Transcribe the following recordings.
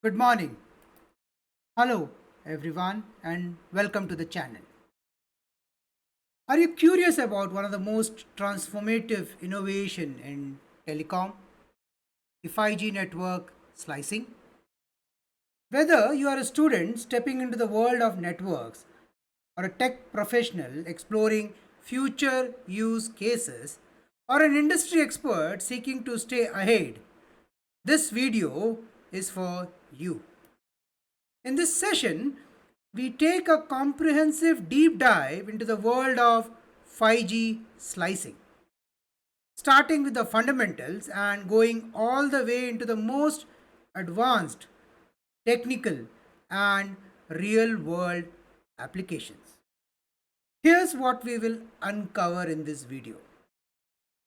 Good morning. Hello, everyone, and welcome to the channel. Are you curious about one of the most transformative innovation in telecom, the 5G network slicing? Whether you are a student stepping into the world of networks or a tech professional exploring future use cases or an industry expert seeking to stay ahead, this video is for you. In this session, we take a comprehensive deep dive into the world of 5G slicing, starting with the fundamentals and going all the way into the most advanced technical and real world applications. Here's what we will uncover in this video.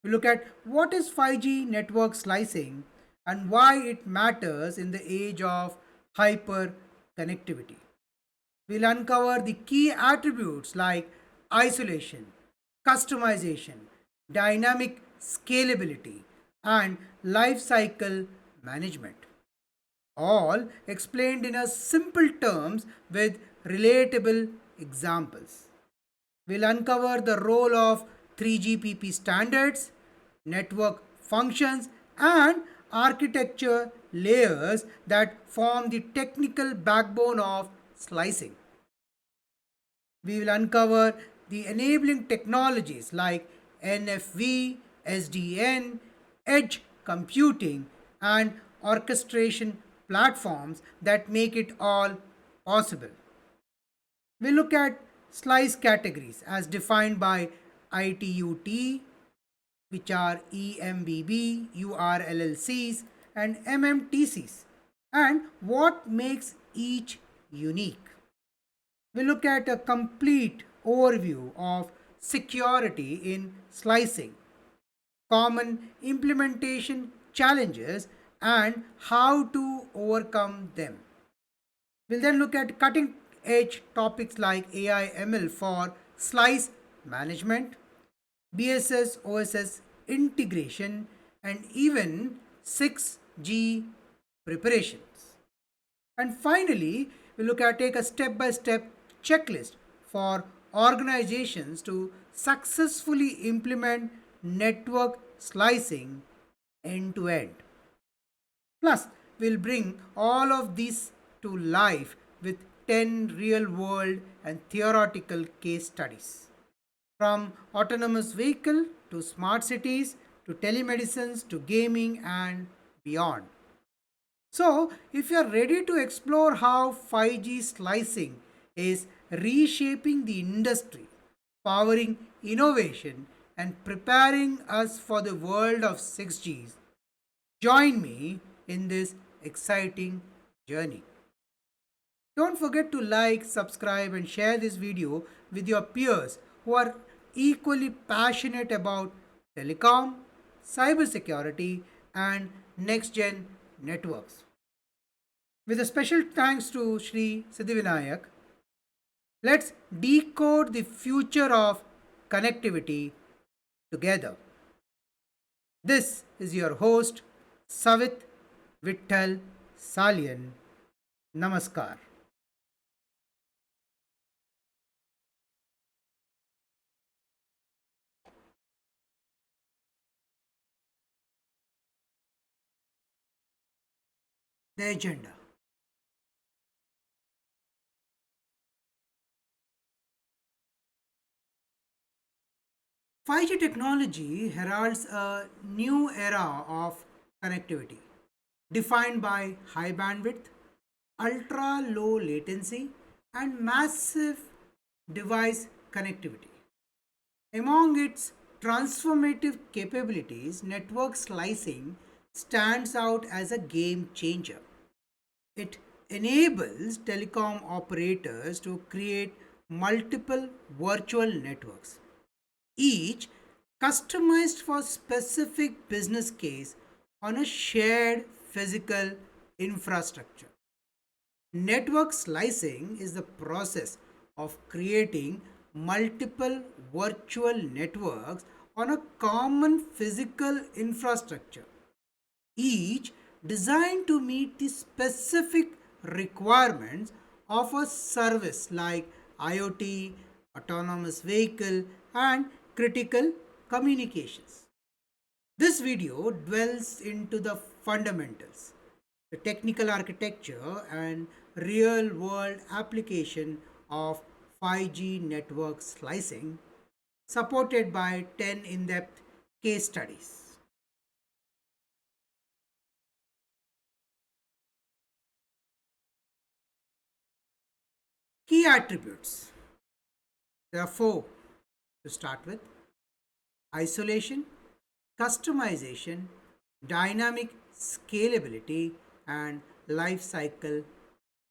We look at what is 5G network slicing and why it matters in the age of hyper connectivity. We'll uncover the key attributes like isolation, customization, dynamic scalability, and lifecycle management. All explained in a simple terms with relatable examples. We'll uncover the role of 3GPP standards, network functions, and architecture layers that form the technical backbone of slicing. We will uncover the enabling technologies like NFV, SDN, edge computing, and orchestration platforms that make it all possible. We look at slice categories as defined by ITUT, which are EMBB, URLLCs, and MMTCs, and what makes each unique. We look at a complete overview of security in slicing, common implementation challenges, and how to overcome them. We'll then look at cutting edge topics like AI ML for slice management, BSS OSS integration, and even 6G preparations. And finally, we look at take a step by step checklist for organizations to successfully implement network slicing end to end. Plus, we'll bring all of this to life with 10 real world and theoretical case studies. From autonomous vehicle to smart cities to telemedicines to gaming and beyond. So, if you are ready to explore how 5G slicing is reshaping the industry, powering innovation, and preparing us for the world of 6Gs, join me in this exciting journey. Don't forget to like, subscribe, and share this video with your peers who are equally passionate about telecom, cybersecurity, and next gen networks. With a special thanks to Sri Siddhivinayak, let's decode the future of connectivity together. This is your host, Savit Vittal Salian. Namaskar. The agenda. 5G technology heralds a new era of connectivity defined by high bandwidth, ultra low latency, and massive device connectivity. Among its transformative capabilities, network slicing stands out as a game changer. It enables telecom operators to create multiple virtual networks, each customized for specific business case on a shared physical infrastructure. Network slicing is the process of creating multiple virtual networks on a common physical infrastructure, each designed to meet the specific requirements of a service like IoT, autonomous vehicle, and critical communications. This video dwells into the fundamentals, the technical architecture, and real world application of 5G network slicing, supported by 10 in depth case studies. Key attributes, there are four to start with: isolation, customization, dynamic scalability, and lifecycle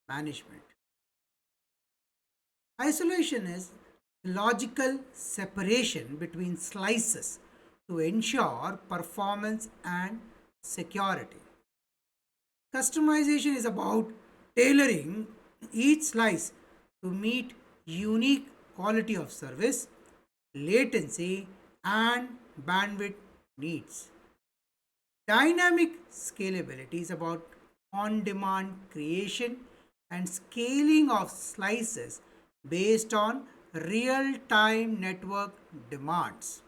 management. Isolation is logical separation between slices to ensure performance and security. Customization is about tailoring each slice to meet unique quality of service, latency, and bandwidth needs. Dynamic scalability is about on demand creation and scaling of slices based on real time network demands.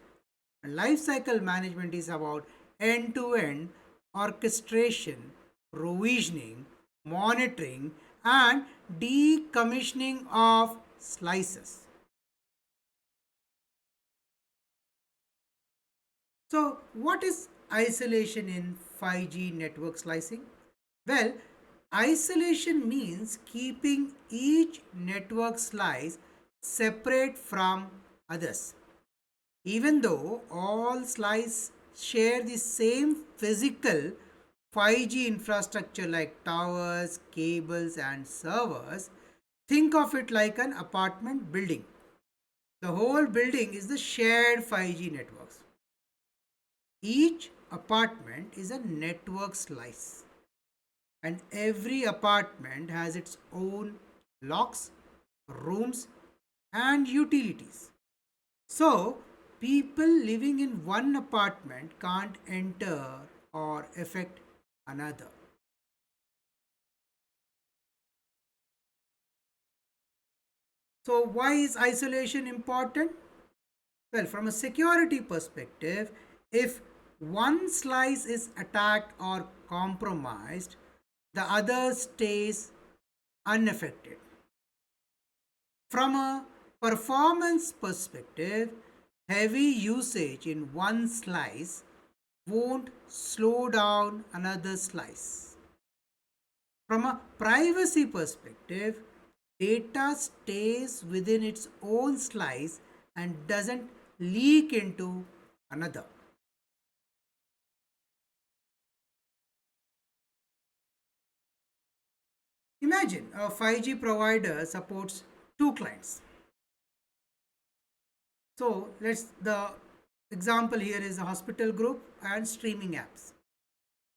And lifecycle management is about end to end orchestration, provisioning, monitoring, and decommissioning of slices. So, what is isolation in 5G network slicing? Well, isolation means keeping each network slice separate from others. Even though all slices share the same physical 5G infrastructure like towers, cables, and servers, think of it like an apartment building. The whole building is the shared 5G networks. Each apartment is a network slice, and every apartment has its own locks, rooms, and utilities. So, people living in one apartment can't enter or affect another. So, why is isolation important? Well, from a security perspective, if one slice is attacked or compromised, the other stays unaffected. From a performance perspective, heavy usage in one slice won't slow down another slice. From a privacy perspective, data stays within its own slice and doesn't leak into another. Imagine a 5G provider supports two clients. So let's the example here is a hospital group and streaming apps.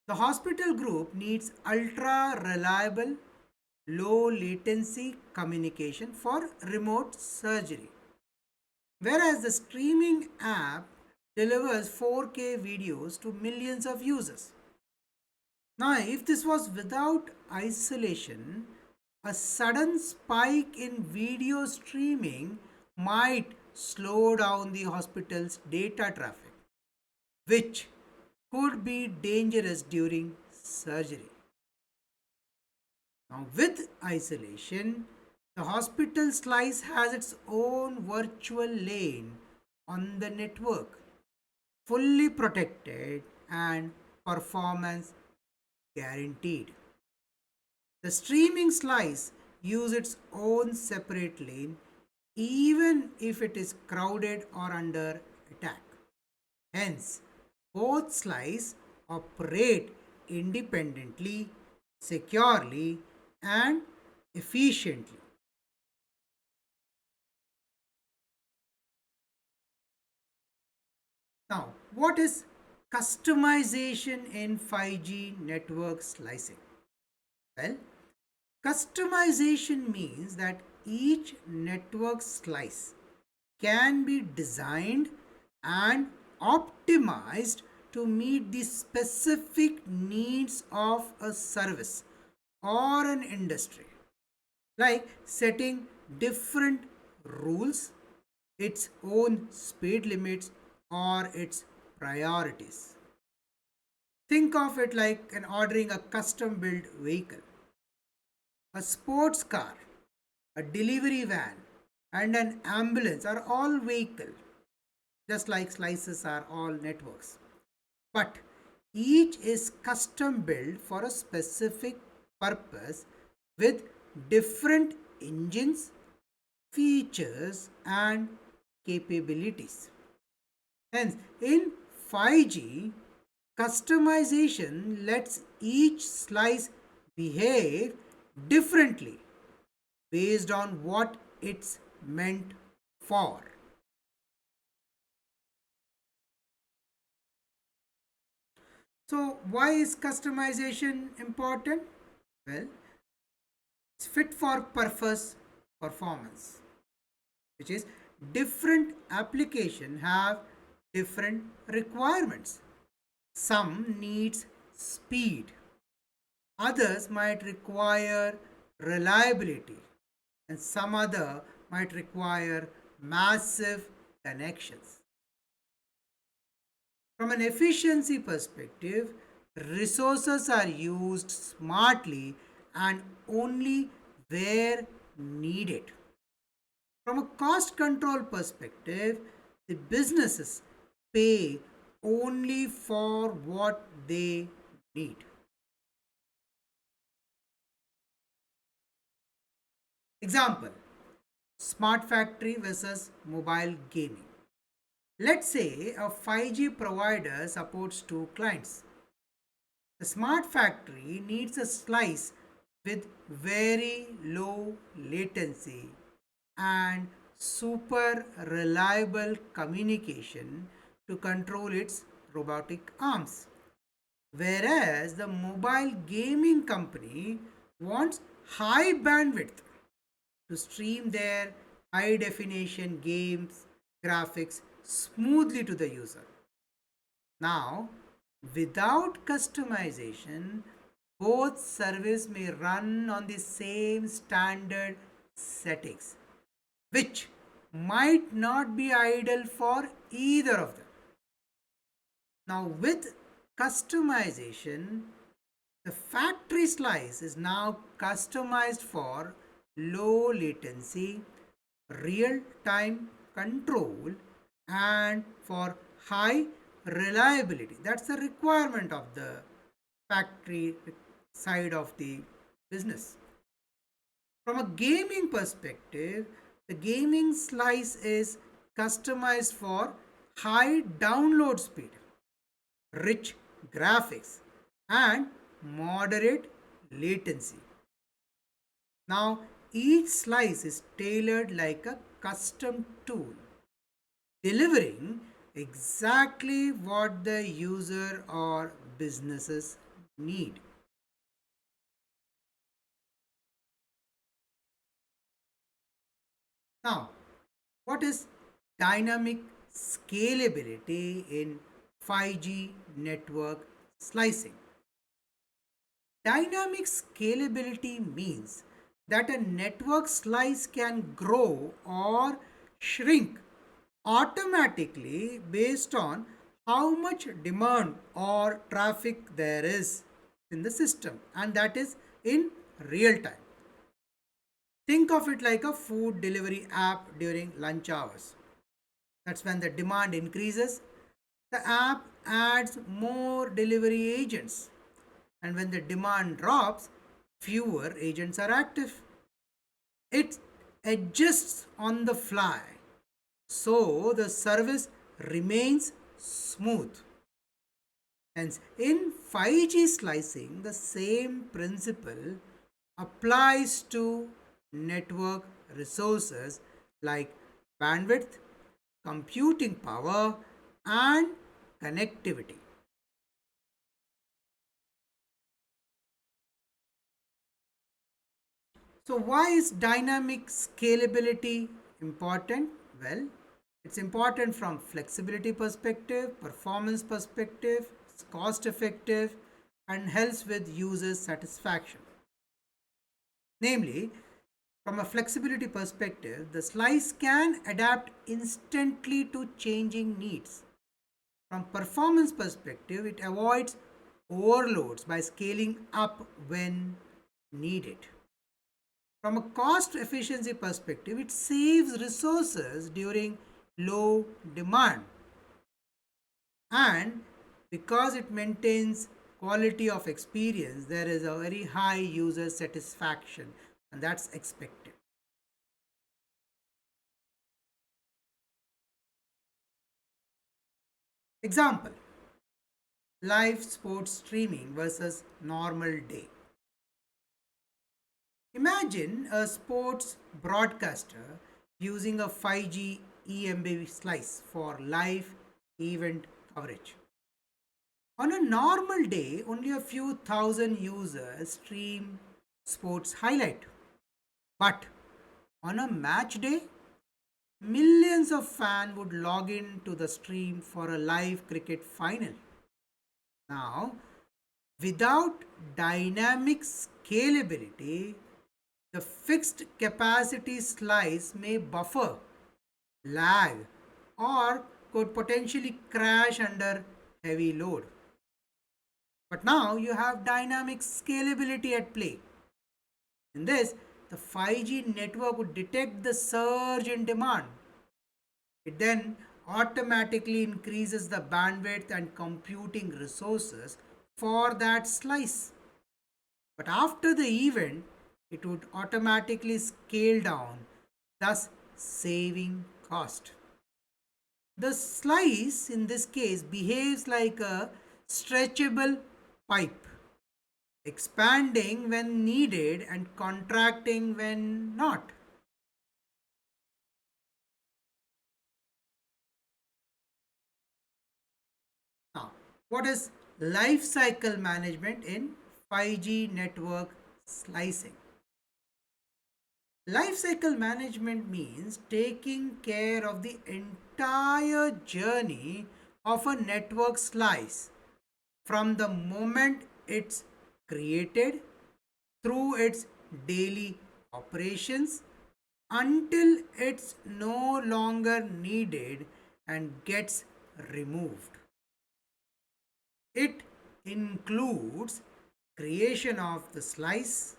The hospital group needs ultra reliable, low latency communication for remote surgery, whereas the streaming app delivers 4K videos to millions of users. Now, if this was without isolation, a sudden spike in video streaming might slow down the hospital's data traffic, which could be dangerous during surgery. Now, with isolation, the hospital slice has its own virtual lane on the network, fully protected and performance guaranteed. The streaming slice use its own separate lane even if it is crowded or under attack. Hence, both slices operate independently, securely, and efficiently. Now, what is customization in 5G network slicing? Well, customization means that each network slice can be designed and optimized to meet the specific needs of a service or an industry, like setting different rules, its own speed limits, or its priorities. Think of it like an ordering a custom built vehicle, a sports car, a delivery van, and an ambulance are all vehicle, just like slices are all networks. But each is custom built for a specific purpose with different engines, features, and capabilities. Hence, in 5G, customization lets each slice behave differently based on what it's meant for. So, why is customization important? Well, it's fit for purpose performance, which is different application have different requirements. Some needs speed, others might require reliability, and some other might require massive connections. From an efficiency perspective, resources are used smartly and only where needed. From a cost control perspective, the businesses pay only for what they need. Example, smart factory versus mobile gaming. Let's say a 5G provider supports two clients. The smart factory needs a slice with very low latency and super reliable communication to control its robotic arms. Whereas the mobile gaming company wants high bandwidth to stream their high definition games graphics smoothly to the user. Now, without customization, both service may run on the same standard settings, which might not be ideal for either of them. Now, with customization, the factory slice is now customized for low latency, real time control, and for high reliability. That's the requirement of the factory side of the business. From a gaming perspective, the gaming slice is customized for high download speed, rich graphics, and moderate latency. Now, each slice is tailored like a custom tool, delivering exactly what the user or businesses need. Now, what is dynamic scalability in 5G network slicing? Dynamic scalability means that a network slice can grow or shrink automatically based on how much demand or traffic there is in the system, and that is in real time. Think of it like a food delivery app during lunch hours. That's when the demand increases, the app adds more delivery agents, and when the demand drops, fewer agents are active. It adjusts on the fly, so the service remains smooth. Hence, in 5G slicing, the same principle applies to network resources like bandwidth, computing power, and connectivity. So, why is dynamic scalability important? Well, It's important from flexibility perspective, performance perspective, it's cost effective, and helps with user satisfaction. Namely, from a flexibility perspective, the slice can adapt instantly to changing needs. From performance perspective, it avoids overloads by scaling up when needed. From a cost efficiency perspective, it saves resources during low demand, and because it maintains quality of experience, there is a very high user satisfaction, and that's expected. Example: live sports streaming versus normal day. Imagine a sports broadcaster using a 5G EMB slice for live event coverage. On a normal day, only a few thousand users stream sports highlight. But on a match day, millions of fans would log in to the stream for a live cricket final. Now, without dynamic scalability, the fixed capacity slice may buffer, lag, or could potentially crash under heavy load. But now you have dynamic scalability at play. In this, the 5G network would detect the surge in demand. It then automatically increases the bandwidth and computing resources for that slice. But after the event, it would automatically scale down, thus saving cost. The slice in this case behaves like a stretchable pipe, expanding when needed and contracting when not. Now, what is life cycle management in 5G network slicing? Life cycle management means taking care of the entire journey of a network slice from the moment it's created through its daily operations until it's no longer needed and gets removed. It includes creation of the slice,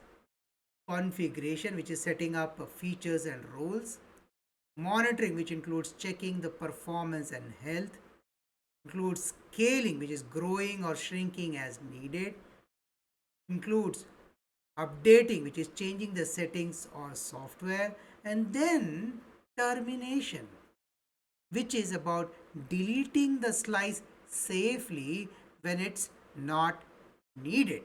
configuration, which is setting up features and roles, monitoring, which includes checking the performance and health, includes scaling, which is growing or shrinking as needed, includes updating, which is changing the settings or software, and then termination, which is about deleting the slice safely when it's not needed.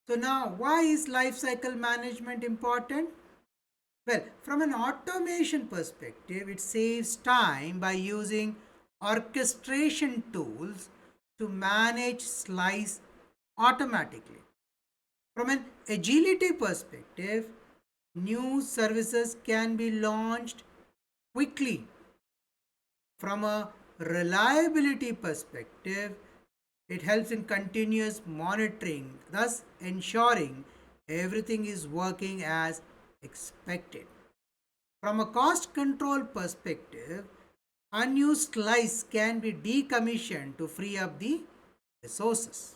So now, why is lifecycle management important? Well, from an automation perspective, it saves time by using orchestration tools to manage slice automatically. From an agility perspective, new services can be launched quickly. From a reliability perspective, it helps in continuous monitoring, thus ensuring everything is working as expected. From a cost control perspective, unused slice can be decommissioned to free up the resources.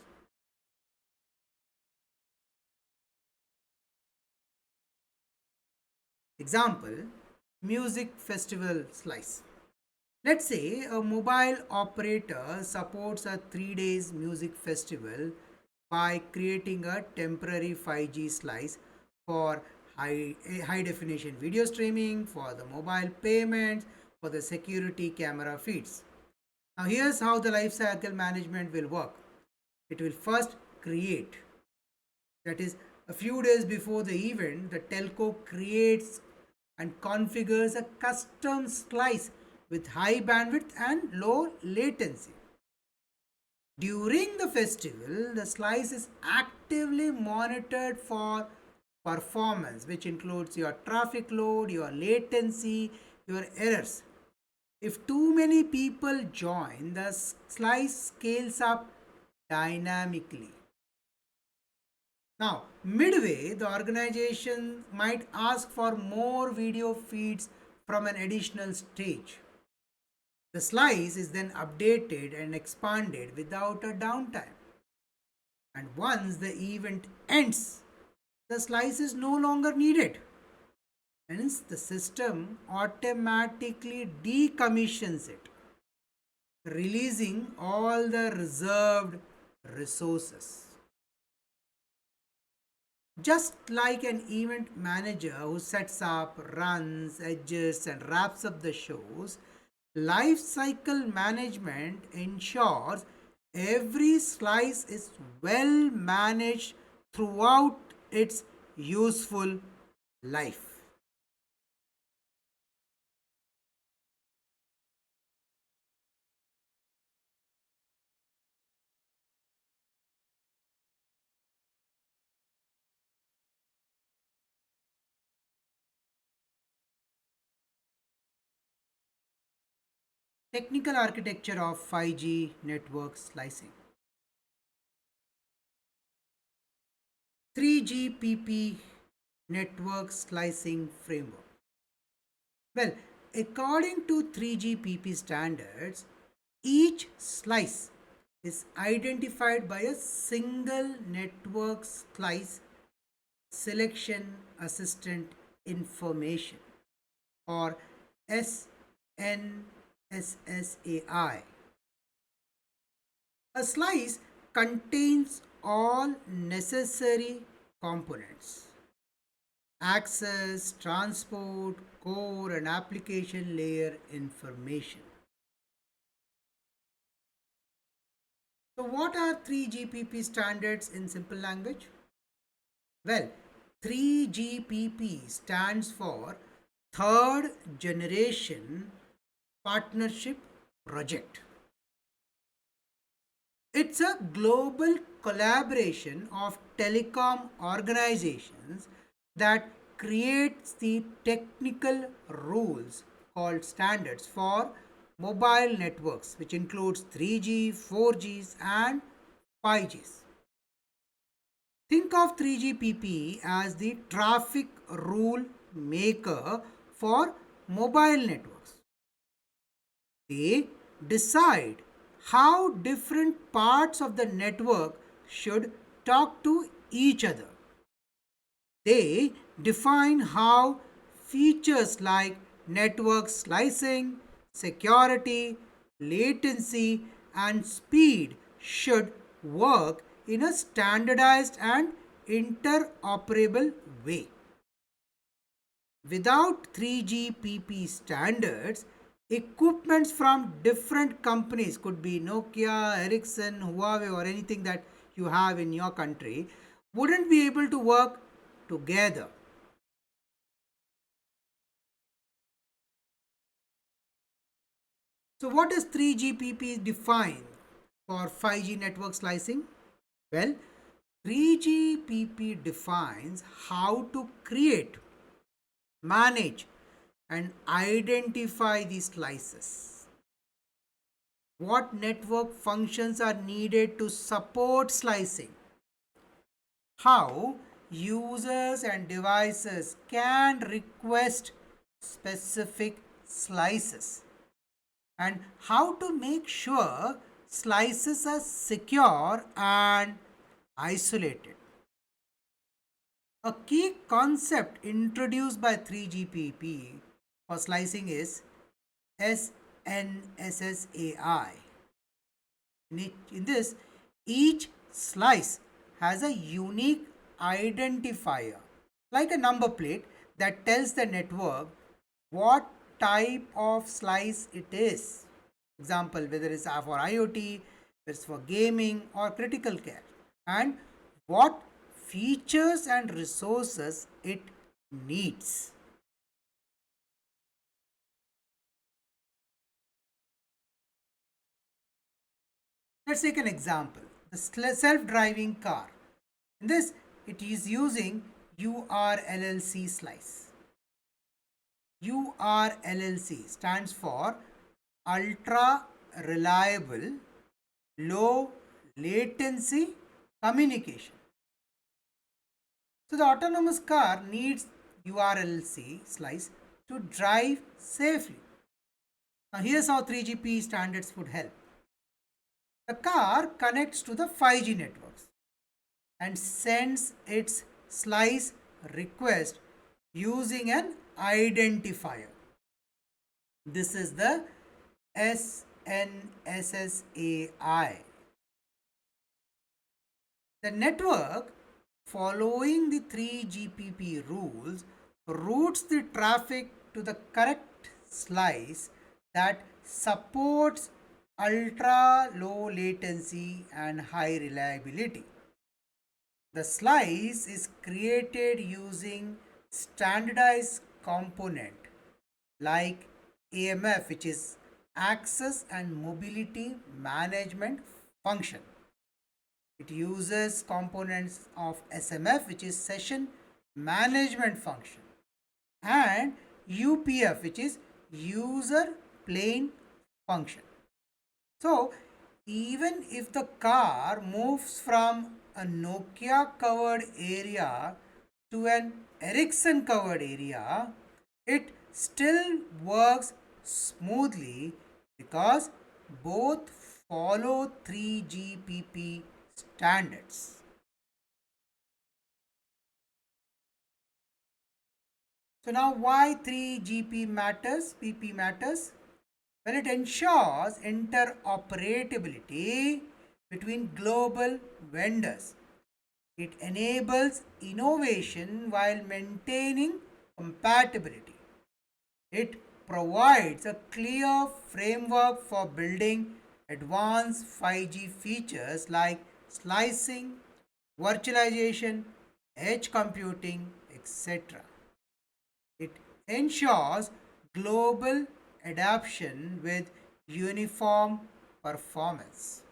Example: music festival slice. Let's say a mobile operator supports a 3 days music festival by creating a temporary 5G slice for high definition video streaming, for the mobile payments, for the security camera feeds. Now, here's how the lifecycle management will work: it will first create, that is, a few days before the event, the telco creates and configures a custom slice with high bandwidth and low latency. During the festival, the slice is actively monitored for performance, which includes your traffic load, your latency, your errors. If too many people join, the slice scales up dynamically. Now, midway, the organization might ask for more video feeds from an additional stage. The slice is then updated and expanded without a downtime. And once the event ends, the slice is no longer needed. Hence, the system automatically decommissions it, releasing all the reserved resources. Just like an event manager who sets up, runs, adjusts, and wraps up the shows, life cycle management ensures every slice is well managed throughout its useful life. Technical architecture of 5G network slicing. 3GPP network slicing framework. Well, according to 3GPP standards, each slice is identified by a single network slice selection assistant information, or SNSSAI. A slice contains all necessary components: access, transport, core, and application layer information. So, what are 3GPP standards in simple language? Well, 3GPP stands for Third Generation Partnership Project. It's a global collaboration of telecom organizations that creates the technical rules called standards for mobile networks, which includes 3G, 4Gs, and 5Gs. Think of 3GPP as the traffic rule maker for mobile networks. They decide how different parts of the network should talk to each other. They define how features like network slicing, security, latency, and speed should work in a standardized and interoperable way. Without 3GPP standards, equipments from different companies, could be Nokia, Ericsson, Huawei, or anything that you have in your country, wouldn't be able to work together. So, what does 3GPP define for 5G network slicing? Well, 3GPP defines how to create, manage, and identify these slices. What network functions are needed to support slicing? How users and devices can request specific slices, and how to make sure slices are secure and isolated. A key concept introduced by 3GPP for slicing is SNSSAI. In this, each slice has a unique identifier, like a number plate, that tells the network what type of slice it is. Example, whether it's for IoT, whether it's for gaming or critical care, and what features and resources it needs. Let's take an example: the self driving car. In this, it is using URLLC slice. URLLC stands for ultra reliable low latency communication. So the autonomous car needs URLC slice to drive safely. Now here's how 3GP standards would help. The car connects to the 5G networks and sends its slice request using an identifier. This is the SNSSAI. The network, following the 3GPP rules, routes the traffic to the correct slice that supports ultra low latency and high reliability. The slice is created using standardized component like AMF, which is access and mobility management function. It uses components of SMF, which is session management function, and UPF, which is user plane function. So, even if the car moves from a Nokia covered area to an Ericsson covered area, it still works smoothly because both follow 3GPP standards. So now why 3GP matters, PP matters? Well, it ensures interoperability between global vendors. It enables innovation while maintaining compatibility. It provides a clear framework for building advanced 5G features like slicing, virtualization, edge computing, etc. It ensures global adoption with uniform performance.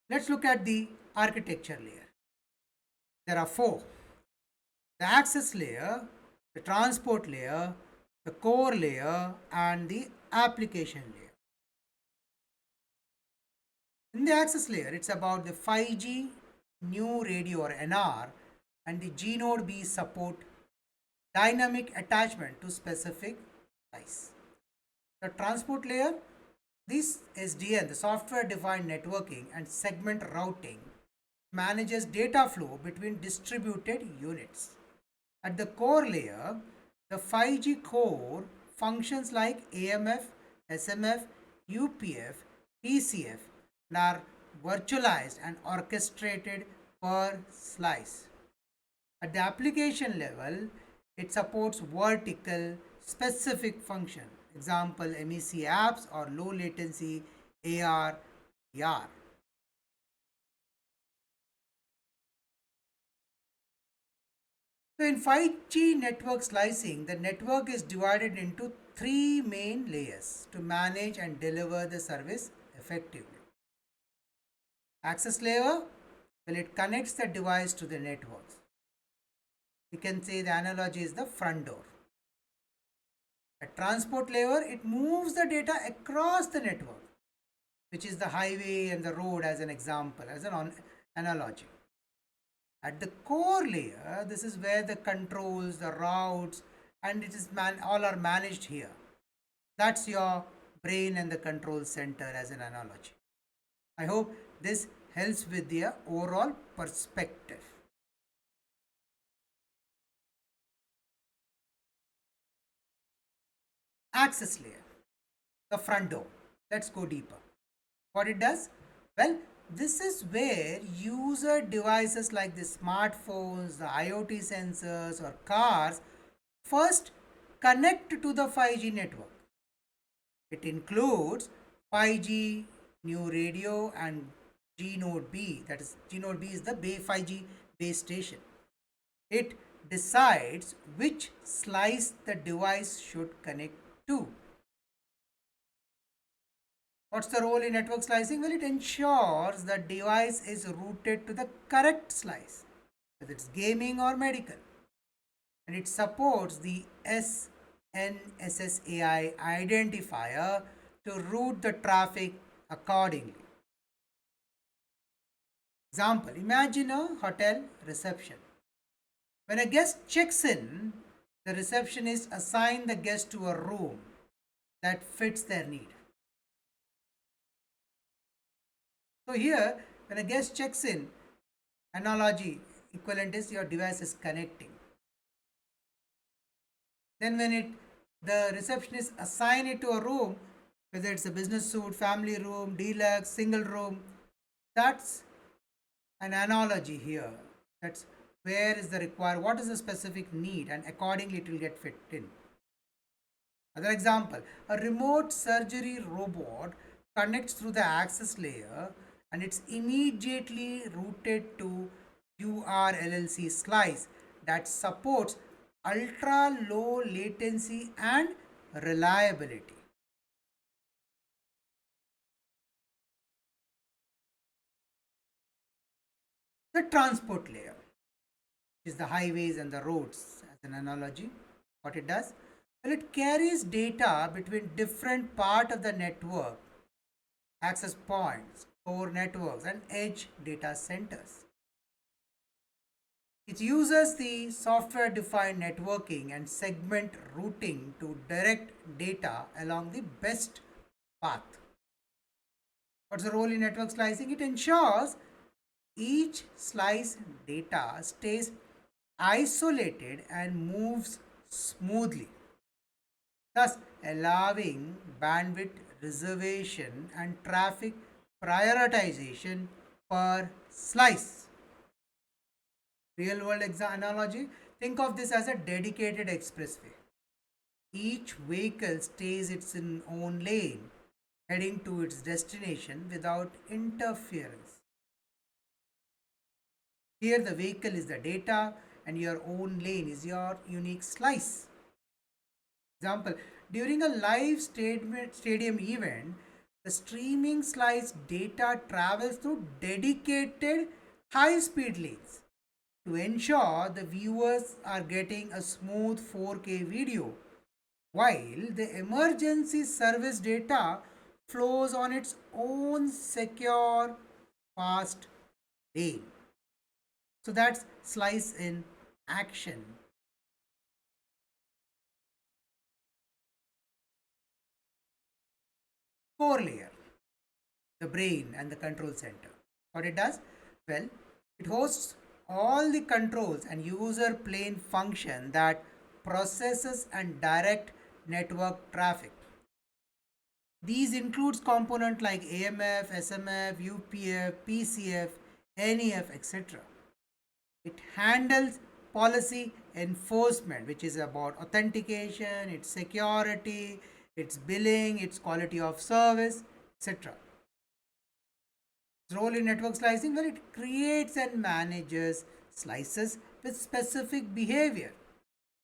Let's look at the architecture layer. There are four: the access layer, the transport layer, the core layer, and the application layer. In the access layer, it's about the 5G new radio or NR and the G node B support dynamic attachment to specific size. The transport layer, this SDN, the software defined networking and segment routing, manages data flow between distributed units. At the core layer, the 5G core functions like AMF, SMF, UPF, PCF and are virtualized and orchestrated per slice. At the application level, it supports vertical specific function. Example, MEC apps or low latency AR, VR. So in 5G network slicing, the network is divided into three main layers to manage and deliver the service effectively. Access layer, well, it connects the device to the network. You can say the analogy is the front door. At transport layer, it moves the data across the network, which is the highway and the road as an example, as an analogy. At the core layer, this is where the controls, the routes, and it is all are managed here. That's your brain and the control center as an analogy. I hope this helps with the overall perspective. Access layer, the front door. Let's go deeper. What it does? Well, this is where user devices like the smartphones, the IoT sensors, or cars first connect to the 5G network. It includes 5G new radio and G node B. That is, G node B is the 5G base station. It decides which slice the device should connect to. What's the role in network slicing? Well, it ensures the device is routed to the correct slice, whether it's gaming or medical, and it supports the SNSSAI identifier to route the traffic accordingly. Example, imagine a hotel reception. When a guest checks in, the receptionist assigns the guest to a room that fits their need. So here, when a guest checks in, analogy equivalent is your device is connecting. Then when the receptionist assign it to a room, whether it's a business suite, family room, deluxe, single room, that's an analogy here. That's where is the required, what is the specific need, and accordingly it will get fit in. Another example, a remote surgery robot connects through the access layer and it's immediately routed to URLLC slice that supports ultra low latency and reliability. The transport layer is the highways and the roads as an analogy. What it does? Well, it carries data between different part of the network, access points, core networks, and edge data centers. It uses the software defined networking and segment routing to direct data along the best path. What's the role in network slicing? It ensures each slice data stays isolated and moves smoothly, thus allowing bandwidth reservation and traffic prioritization per slice. Real world analogy, think of this as a dedicated expressway. Each vehicle stays its own lane, heading to its destination without interference. Here, the vehicle is the data, and your own lane is your unique slice. Example, during a live stadium event, the streaming slice data travels through dedicated high speed lanes to ensure the viewers are getting a smooth 4K video, while the emergency service data flows on its own secure, fast lane. So that's slice in action. Core layer, the brain and the control center. What it does? Well, it hosts all the controls and user plane function that processes and direct network traffic. These includes component like AMF, SMF, UPF, PCF, NEF, etc. It handles policy enforcement, which is about authentication, its security, its billing, its quality of service, etc. Its role in network slicing, well, it creates and manages slices with specific behavior.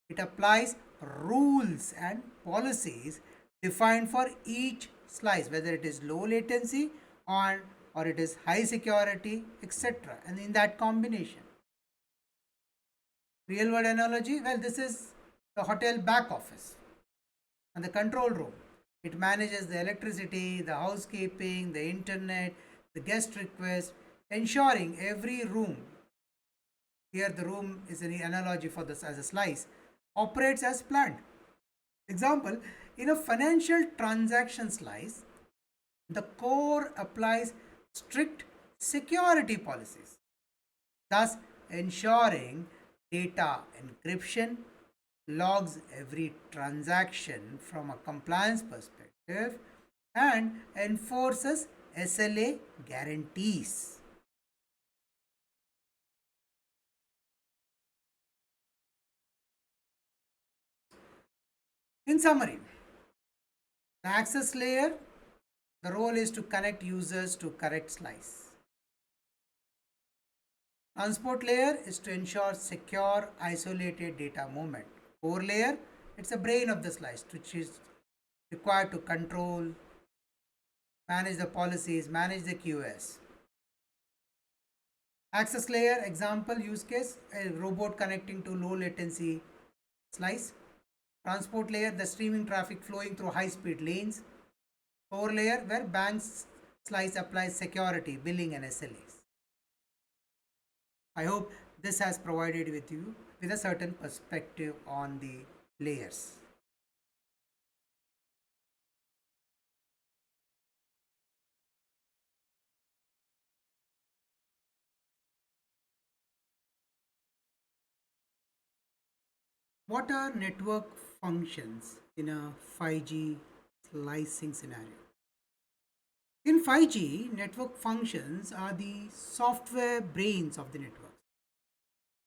It applies rules and policies defined for each slice, whether it is low latency or it is high security, etc. And in that combination, real world analogy, well, this is the hotel back office and the control room. It manages the electricity, the housekeeping, the internet, the guest request, ensuring every room, here the room is an analogy for this as a slice, operates as planned. Example, in a financial transaction slice, the core applies strict security policies, thus ensuring data encryption, logs every transaction from a compliance perspective, and enforces SLA guarantees. In summary, the access layer, the role is to connect users to correct slice. Transport layer is to ensure secure, isolated data movement. Core layer, it's the brain of the slice, which is required to control manage the policies, manage the QS. Access layer, example use case, a robot connecting to low latency slice. Transport layer, the streaming traffic flowing through high speed lanes. Core layer, where banks slice applies security, billing, and SLAs. I hope this has provided with you with a certain perspective on the layers. What are network functions in a 5G slicing scenario? In 5G, network functions are the software brains of the network.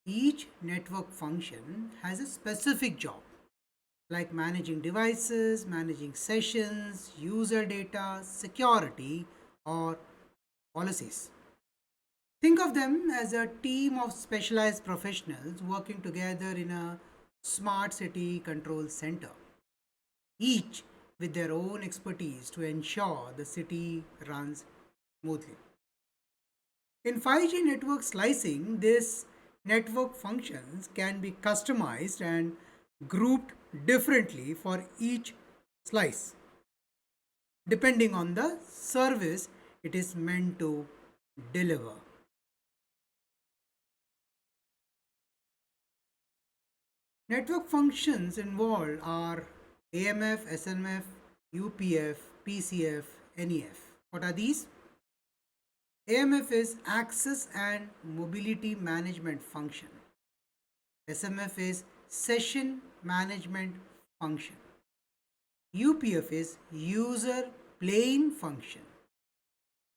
Each network function has a specific job, like managing devices, managing sessions, user data, security, or policies. Think of them as a team of specialized professionals working together in a smart city control center, each with their own expertise to ensure the city runs smoothly. In 5G network slicing, this network functions can be customized and grouped differently for each slice, depending on the service it is meant to deliver. Network functions involved are AMF, SNF, UPF, PCF, NEF. What are these? AMF is Access and Mobility Management Function. SMF is Session Management Function. UPF is User Plane Function.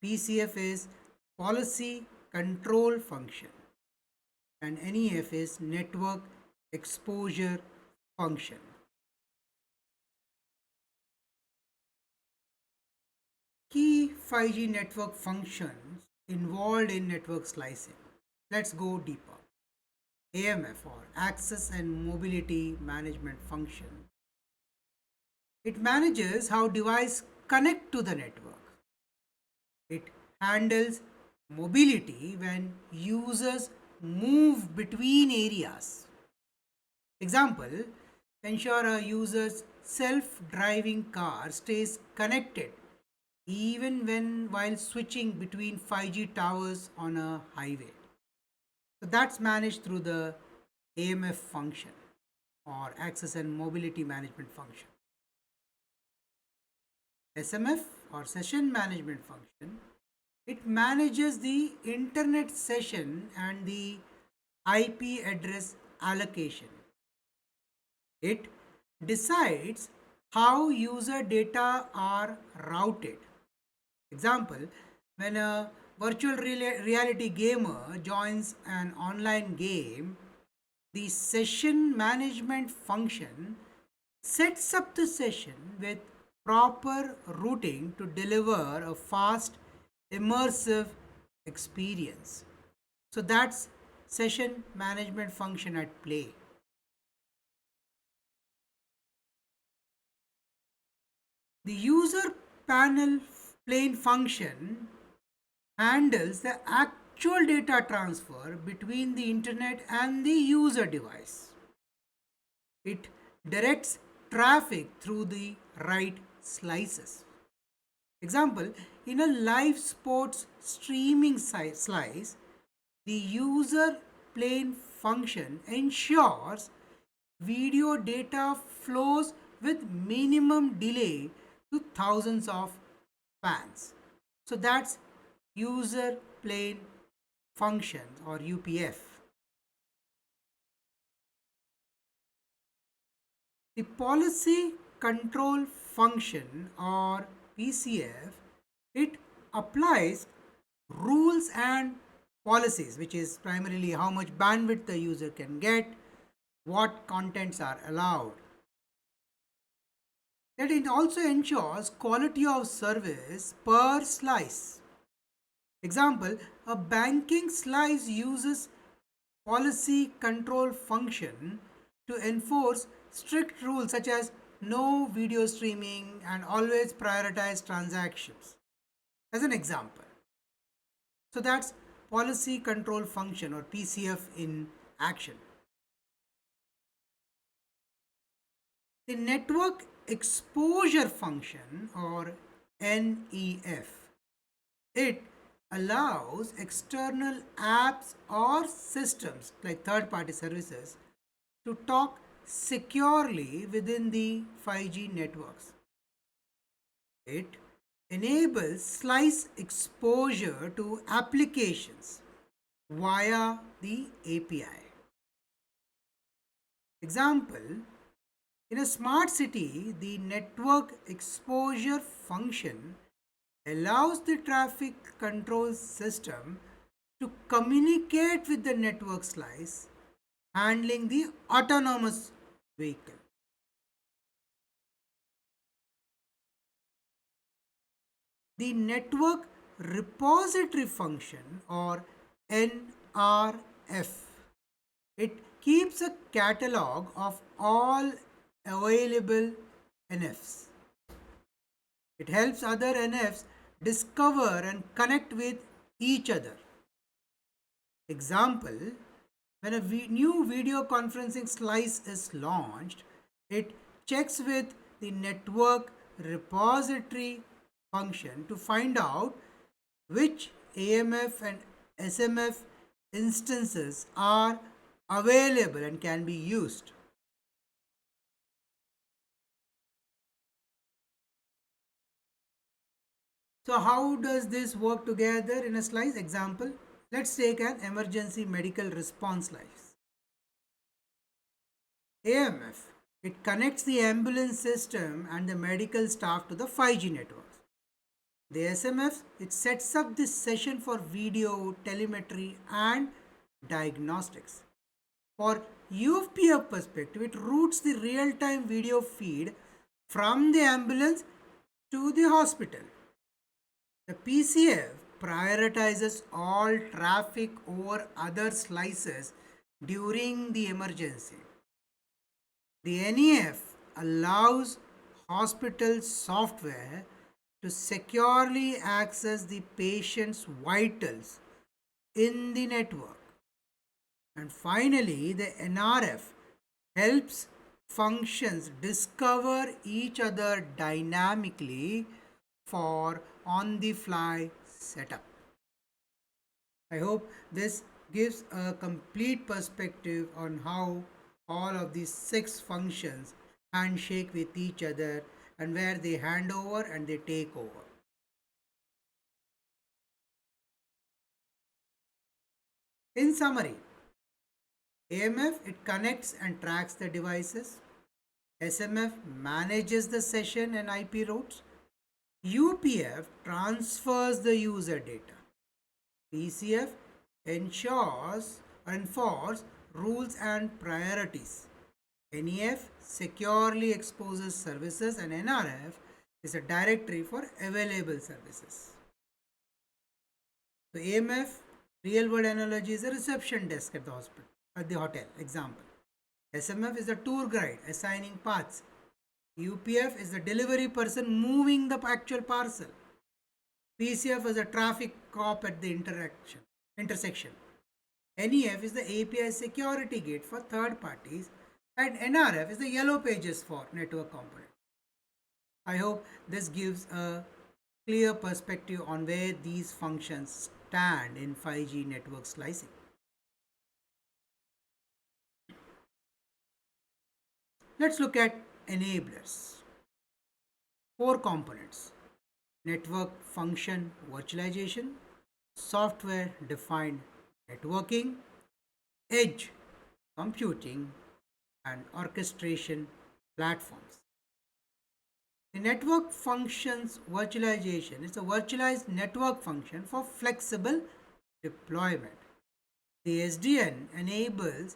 PCF is Policy Control Function. And NEF is Network Exposure Function. Key 5G network functions involved in network slicing. Let's go deeper. AMF, or Access and Mobility Management Function. It manages how devices connect to the network. It handles mobility when users move between areas. Example, ensure a user's self-driving car stays connected even when while switching between 5G towers on a highway. So that's managed through the AMF function, or Access and Mobility Management Function. SMF, or Session Management Function, it manages the internet session and the IP address allocation. It decides how user data are routed. Example, when a reality gamer joins an online game, the session management function sets up the session with proper routing to deliver a fast, immersive experience. So that's session management function at play. The user panel plane function handles the actual data transfer between the internet and the user device. It directs traffic through the right slices. Example, in a live sports streaming slice, the user plane function ensures video data flows with minimum delay to thousands of fans. So that's user plane function, or UPF. The policy control function, or PCF, it applies rules and policies, which is primarily how much bandwidth the user can get, what contents are allowed. That it also ensures quality of service per slice. Example, a banking slice uses policy control function to enforce strict rules such as no video streaming and always prioritize transactions. as an example. So that's policy control function or PCF in action. The network exposure function or NEF, it allows external apps or systems like third party services to talk securely within the 5G networks. It enables slice exposure to applications via the API. Example, in a smart city, the network exposure function allows the traffic control system to communicate with the network slice handling the autonomous vehicle. The network repository function or NRF, it keeps a catalog of all available NFs. It helps other NFs discover and connect with each other. Example, when a new video conferencing slice is launched, it checks with the network repository function to find out which AMF and SMF instances are available and can be used. So how does this work together in a slice? Example, let's take an emergency medical response slice. AMF, it connects the ambulance system and the medical staff to the 5G networks. The SMF, it sets up this session for video, telemetry and diagnostics. For UFPF perspective, it routes the real-time video feed from the ambulance to the hospital. The PCF prioritizes all traffic over other slices during the emergency. The NEF allows hospital software to securely access the patient's vitals in the network. And finally, the NRF helps functions discover each other dynamically for on the fly setup. I hope this gives a complete perspective on how all of these six functions handshake with each other and where they hand over and they take over. In summary, AMF, it connects and tracks the devices. SMF manages the session and IP routes. UPF transfers the user data. PCF ensures enforce rules and priorities. NEF securely exposes services and NRF is a directory for available services. So AMF, real world analogy, is a reception desk at the hospital, at the hotel. Example. SMF is the tour guide assigning paths. UPF is the delivery person moving the actual parcel. PCF is a traffic cop at the intersection. NEF is the API security gate for third parties, and NRF is the yellow pages for network component. I hope this gives a clear perspective on where these functions stand in 5G network slicing. Let's look at enablers. Four components: network function virtualization, software defined networking, edge computing, and orchestration platforms. The network functions virtualization is a virtualized network function for flexible deployment. The SDN enables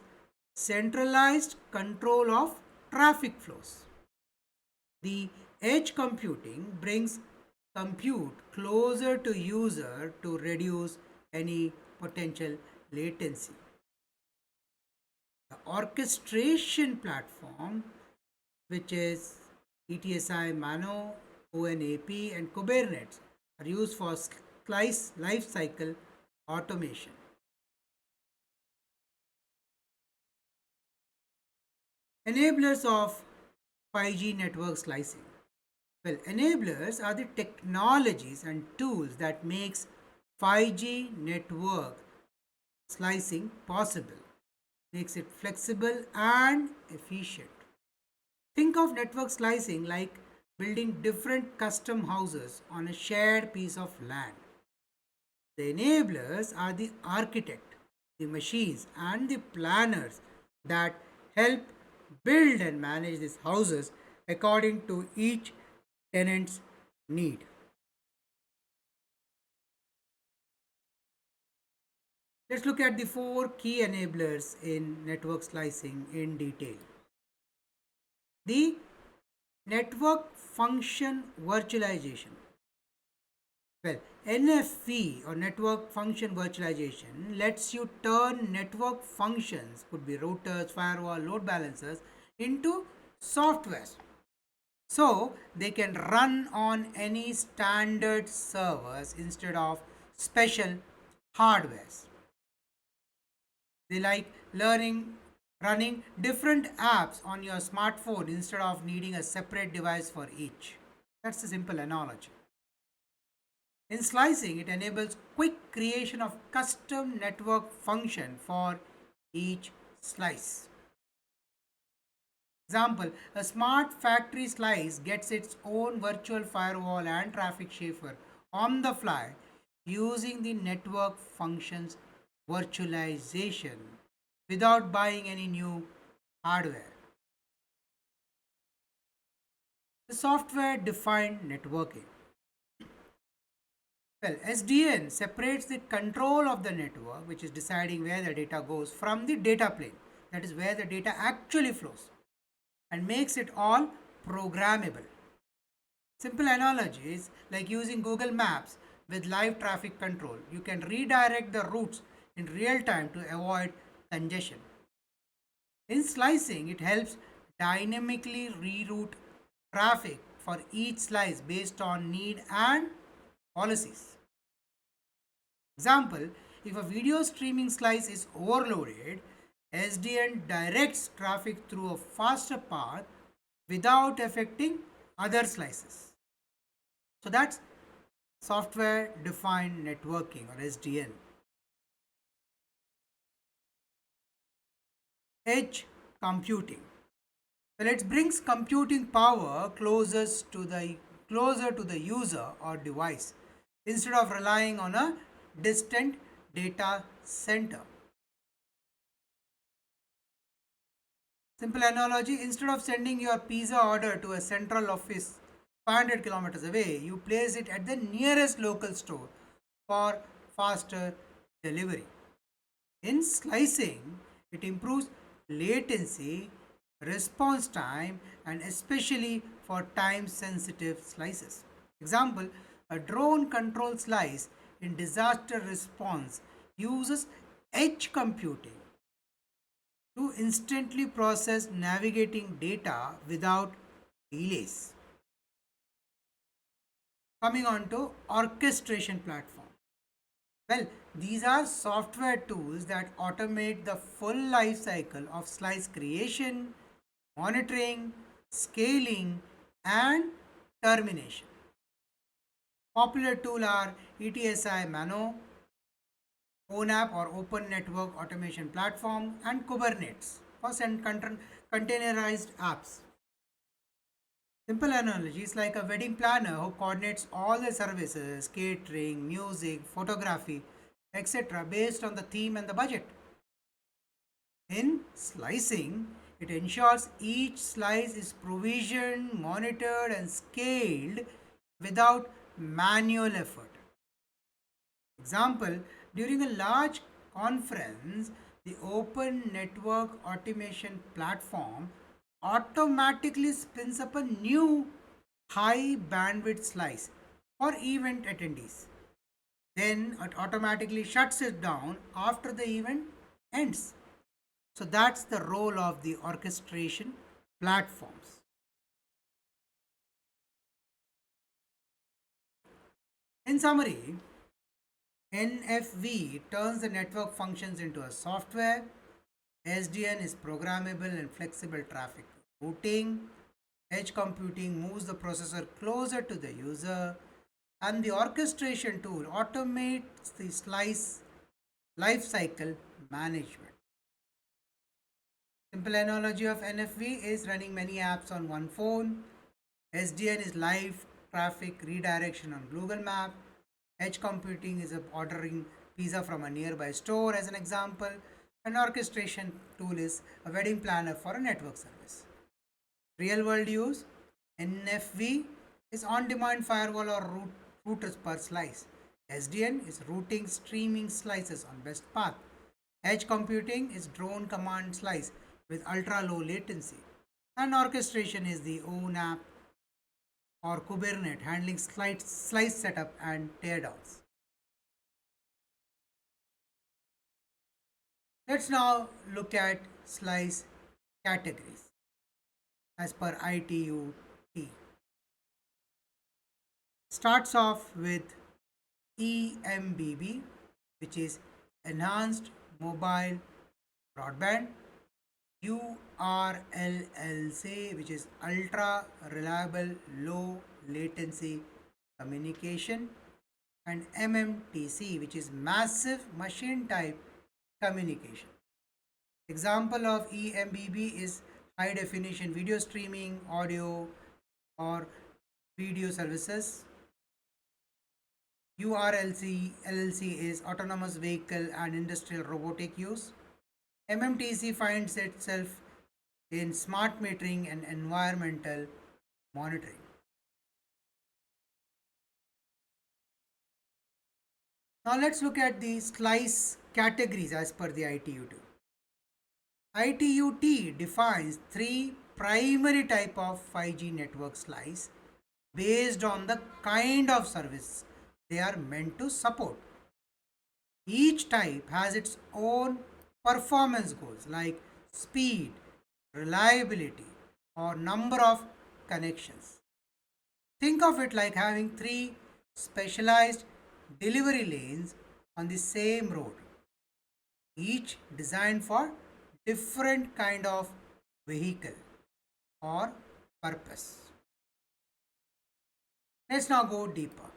centralized control of traffic flows. The edge computing brings compute closer to user to reduce any potential latency. The orchestration platform, which is ETSI, Mano, ONAP, and Kubernetes, are used for slice life cycle automation. Enablers of 5G network slicing. Well, enablers are the technologies and tools that makes 5G network slicing possible, makes it flexible and efficient. Think of network slicing like building different custom houses on a shared piece of land. The enablers are the architect, the machines, and the planners that help build and manage these houses according to each tenant's need. Let's look at the four key enablers in network slicing in detail. The network function virtualization. Well, NFV or network function virtualization lets you turn network functions, could be routers, firewall, load balancers, into softwares. So they can run on any standard servers instead of special hardwares. They like running different apps on your smartphone instead of needing a separate device for each. That's a simple analogy. In slicing, it enables quick creation of custom network function for each slice. Example, a smart factory slice gets its own virtual firewall and traffic shaper on the fly using the network functions virtualization without buying any new hardware. The software defined networking. Well, SDN separates the control of the network, which is deciding where the data goes, from the data plane, that is where the data actually flows, and makes it all programmable. Simple analogies like using Google Maps with live traffic control. You can redirect the routes in real time to avoid congestion. In slicing, it helps dynamically reroute traffic for each slice based on need and policies. Example, if a video streaming slice is overloaded, SDN directs traffic through a faster path without affecting other slices. So that's software defined networking or SDN. Edge computing. Well, it brings computing power closer to the user or device instead of relying on a distant data center. Simple analogy, instead of sending your pizza order to a central office 500 kilometers away, you place it at the nearest local store for faster delivery. In slicing, it improves latency, response time, and especially for time sensitive slices. Example, a drone control slice in disaster response uses edge computing to instantly process navigating data without delays. Coming on to orchestration platform. Well, these are software tools that automate the full life cycle of slice creation, monitoring, scaling, and termination. Popular tools are ETSI Mano, ONAP or Open Network Automation Platform, and Kubernetes for containerized apps. Simple analogy is like a wedding planner who coordinates all the services, catering, music, photography, etc., based on the theme and the budget. In slicing, it ensures each slice is provisioned, monitored, and scaled without manual effort. Example, during a large conference, the Open Network Automation Platform automatically spins up a new high bandwidth slice for event attendees. Then it automatically shuts it down after the event ends. So that's the role of the orchestration platforms. In summary, NFV turns the network functions into a software. SDN is programmable and flexible traffic routing. Edge computing moves the processor closer to the user, and the orchestration tool automates the slice lifecycle management. Simple analogy of NFV is running many apps on one phone. SDN is live traffic redirection on Google Map. Edge computing is ordering pizza from a nearby store as an example. An orchestration tool is a wedding planner for a network service. Real world use: NFV is on demand firewall or routers per slice. SDN is routing streaming slices on best path. Edge computing is drone command slice with ultra low latency. And orchestration is the own app or Kubernetes handling slice setup and teardowns. Let's now look at slice categories as per ITUT. Starts off with EMBB, which is Enhanced Mobile Broadband, URLLC, which is Ultra Reliable Low Latency Communication, and MMTC, which is Massive Machine Type Communication. Example of EMBB is high definition video streaming, audio or video services. URLC LLC is autonomous vehicle and industrial robotic use. MMTC finds itself in smart metering and environmental monitoring. Now let's look at the slice categories as per the ITUT. ITUT defines three primary type of 5G network slice based on the kind of service they are meant to support. Each type has its own performance goals like speed, reliability, or number of connections. Think of it like having three specialized delivery lanes on the same road, each designed for different kind of vehicle or purpose. Let's now go deeper.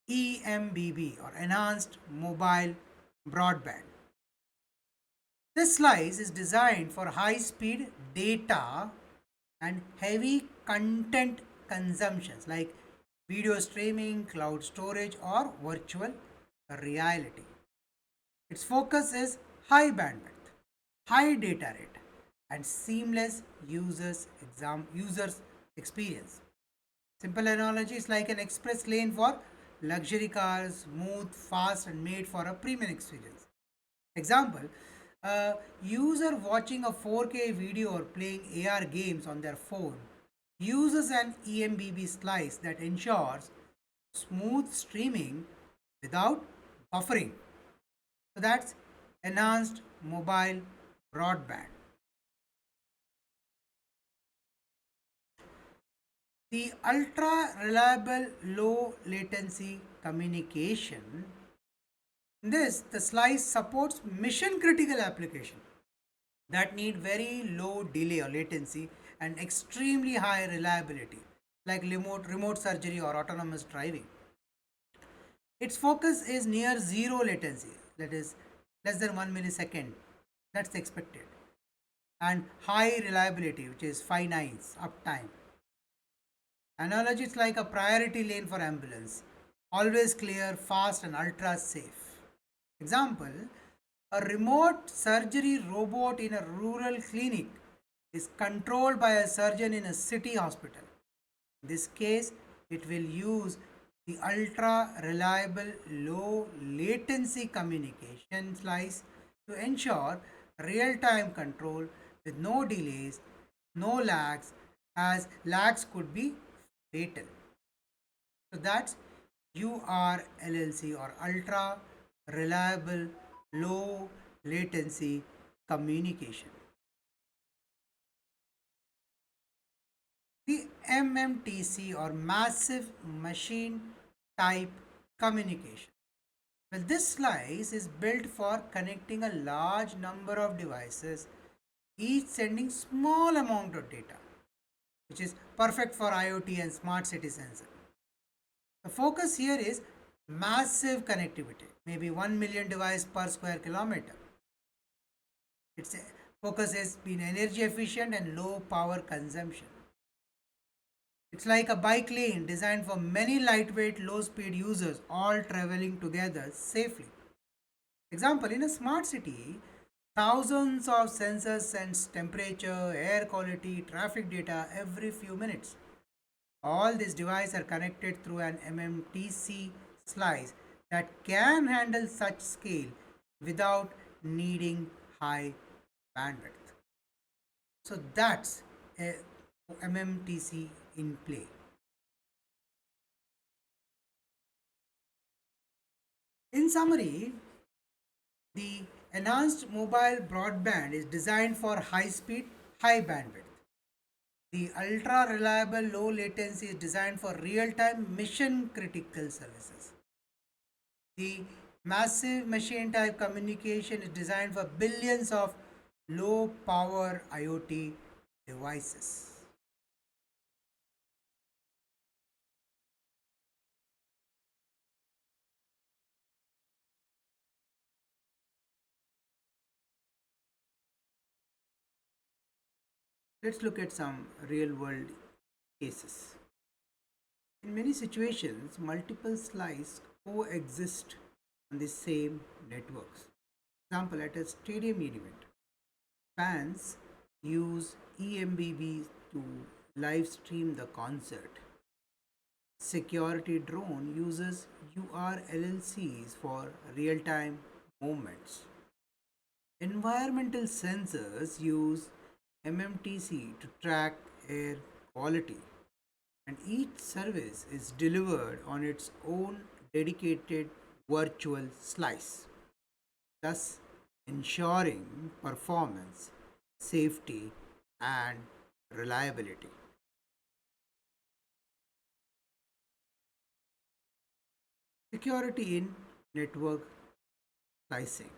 EMBB or Enhanced Mobile Broadband. This slice is designed for high speed data and heavy content consumptions like video streaming, cloud storage, or virtual reality. Its focus is high bandwidth, high data rate, and seamless users experience. Simple analogy is like an express lane for luxury cars, smooth, fast, and made for a premium experience. Example: a user watching a 4K video or playing AR games on their phone uses an EMBB slice that ensures smooth streaming without buffering. So that's enhanced mobile broadband. The ultra reliable low latency communication. In this, the slice supports mission critical application that need very low delay or latency and extremely high reliability like remote surgery or autonomous driving. Its focus is near zero latency, that is less than 1 millisecond, that's expected, and high reliability, which is 5 nines uptime. Analogy is like a priority lane for ambulance, always clear, fast, and ultra safe. Example: a remote surgery robot in a rural clinic is controlled by a surgeon in a city hospital. In this case, it will use the ultra reliable low latency communication slice to ensure real time control with no delays, no lags, as lags could be fatal. So that's URLLC or ultra reliable low latency communication. The MMTC or massive machine type communication. Well, this slice is built for connecting a large number of devices, each sending small amount of data, which is perfect for IoT and smart city sensor. The focus here is massive connectivity, maybe 1 million device per square kilometer. Its focus has been energy efficient and low power consumption. It's like a bike lane designed for many lightweight, low speed users all traveling together safely. Example, in a smart city, thousands of sensors sense temperature, air quality, traffic data every few minutes. All these devices are connected through an MMTC slice that can handle such scale without needing high bandwidth. So that's a MMTC in play. In summary, the enhanced mobile broadband is designed for high speed, high bandwidth. The ultra reliable low latency is designed for real time mission critical services. The massive machine type communication is designed for billions of low power IoT devices. Let's look at some real world cases. In many situations, multiple slices coexist on the same networks. Example, at a stadium event, fans use EMBB to live stream the concert. Security drone uses URLLCs for real time movements. Environmental sensors use MMTC to track air quality, and each service is delivered on its own dedicated virtual slice, thus ensuring performance, safety, and reliability. Security in network slicing.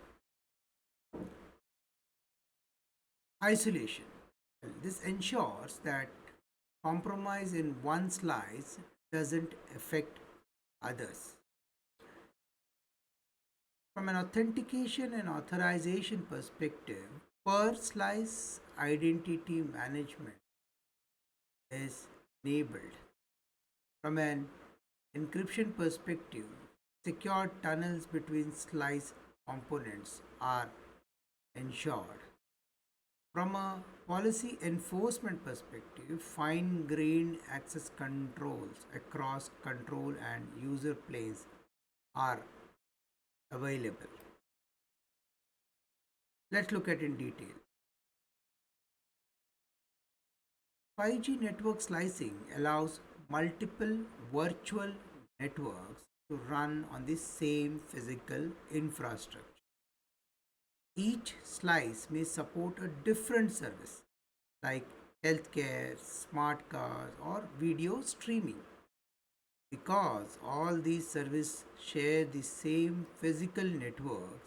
Isolation. This ensures that compromise in one slice doesn't affect others. From an authentication and authorization perspective, per slice identity management is enabled. From an encryption perspective, secure tunnels between slice components are ensured. From a policy enforcement perspective, fine grained access controls across control and user planes are available. Let's look at in detail. 5G network slicing allows multiple virtual networks to run on the same physical infrastructure. Each slice may support a different service like healthcare, smart cars, or video streaming. Because all these services share the same physical network,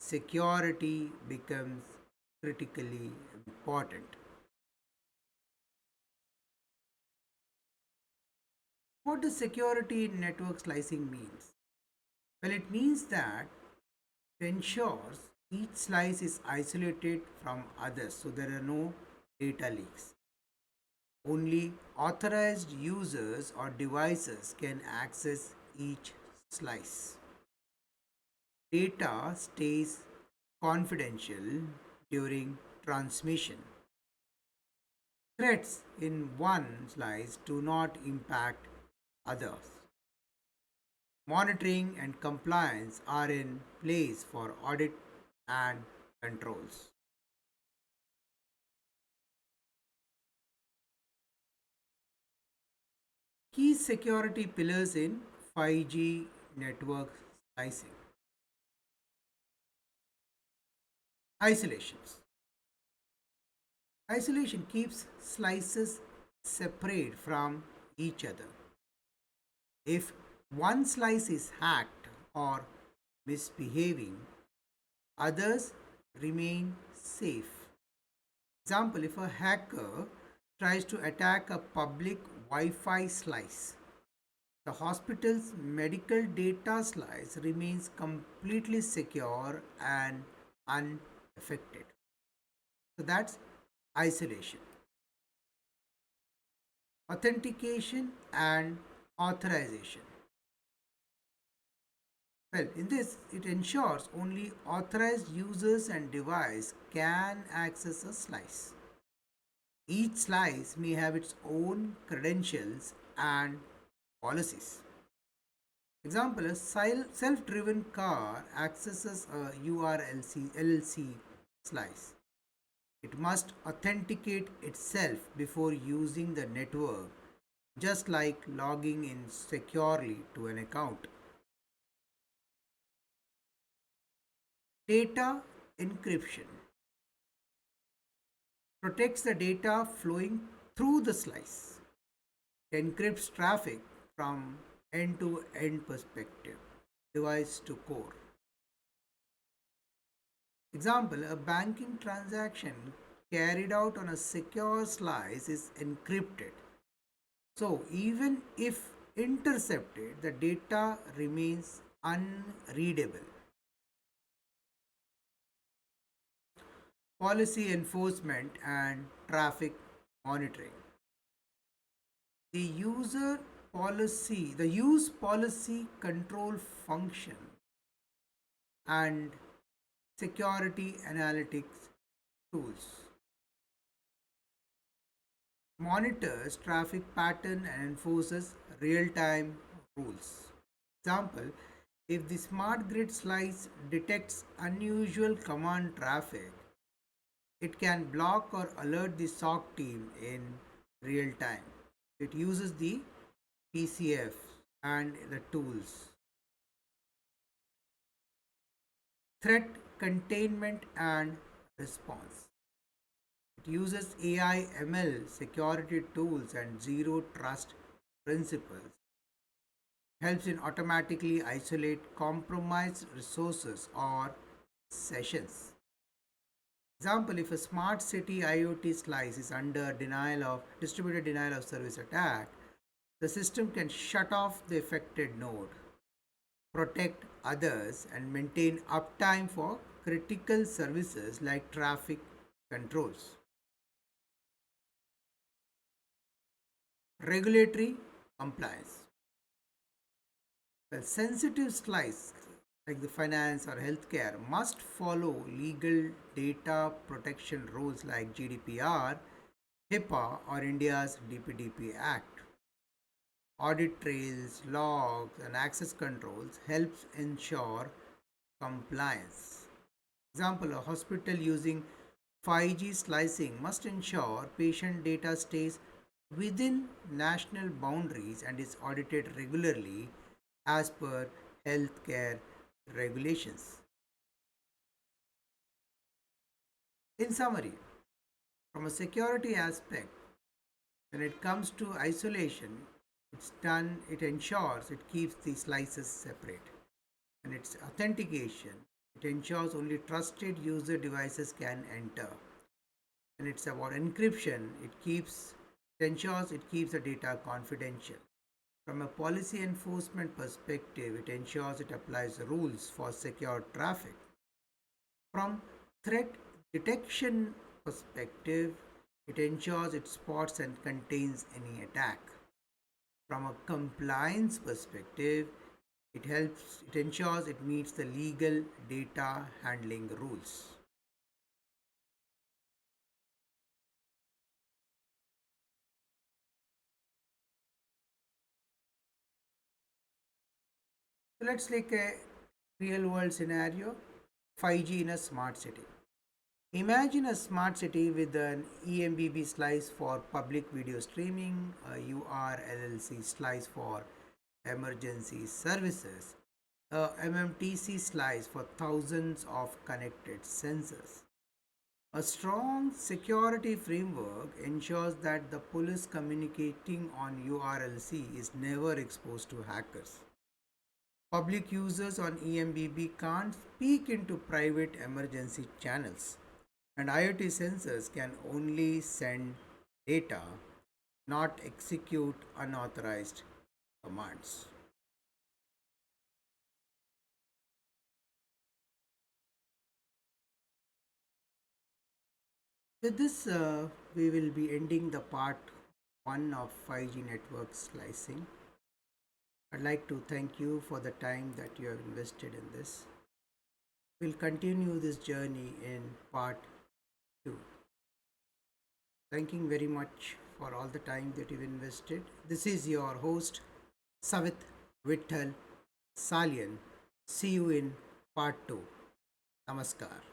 security becomes critically important. What does security in network slicing means? Well, it means that it ensures each slice is isolated from others so there are no data leaks. Only authorized users or devices can access each slice. Data stays confidential during transmission. Threats in one slice do not impact others. Monitoring and compliance are in place for audit and controls. Key security pillars in 5G network slicing. Isolations. Isolation keeps slices separate from each other. If one slice is hacked or misbehaving, others remain safe. Example, if a hacker tries to attack a public Wi Fi slice, the hospital's medical data slice remains completely secure and unaffected. So that's isolation, authentication, and authorization. Well, in this, it ensures only authorized users and device can access a slice. Each slice may have its own credentials and policies. Example, a self-driven car accesses a URLC LLC slice. It must authenticate itself before using the network, just like logging in securely to an account. Data encryption protects the data flowing through the slice. It encrypts traffic from end to end perspective, device to core. Example, a banking transaction carried out on a secure slice is encrypted. So, even if intercepted, the data remains unreadable. Policy enforcement and traffic monitoring. The use policy control function and security analytics tools monitors traffic pattern and enforces real-time rules. Example, if the smart grid slice detects unusual command traffic, it can block or alert the SOC team in real time. It uses the PCF and the tools. Threat containment and response. It uses AI ML security tools and zero trust principles. Helps in automatically isolate compromised resources or sessions. Example, if a smart city IoT slice is under denial of distributed denial of service attack, the system can shut off the affected node, protect others, and maintain uptime for critical services like traffic controls. Regulatory compliance. Well, sensitive slice like the finance or healthcare must follow legal data protection rules like GDPR, HIPAA, or India's DPDP Act. Audit trails, logs, and access controls helps ensure compliance. Example, a hospital using 5G slicing must ensure patient data stays within national boundaries and is audited regularly as per healthcare regulations. In summary, from a security aspect, when it comes to isolation, it ensures it keeps the slices separate. And its authentication, it ensures only trusted user devices can enter. And it's about encryption, it ensures it keeps the data confidential. From a policy enforcement perspective, it ensures it applies rules for secure traffic. From threat detection perspective, it ensures it spots and contains any attack. From a compliance perspective, it ensures it meets the legal data handling rules. So let's take a real world scenario, 5G in a smart city. Imagine a smart city with an EMBB slice for public video streaming, a URLLC slice for emergency services, a MMTC slice for thousands of connected sensors. A strong security framework ensures that the police communicating on URLC is never exposed to hackers. Public users on EMBB can't speak into private emergency channels, and IoT sensors can only send data, not execute unauthorized commands. With this, we will be ending the part 1 of 5G network slicing. I'd like to thank you for the time that you have invested in this. We'll continue this journey in part 2. Thanking very much for all the time that you've invested. This is your host, Savit Vittal Salian. See you in part 2. Namaskar.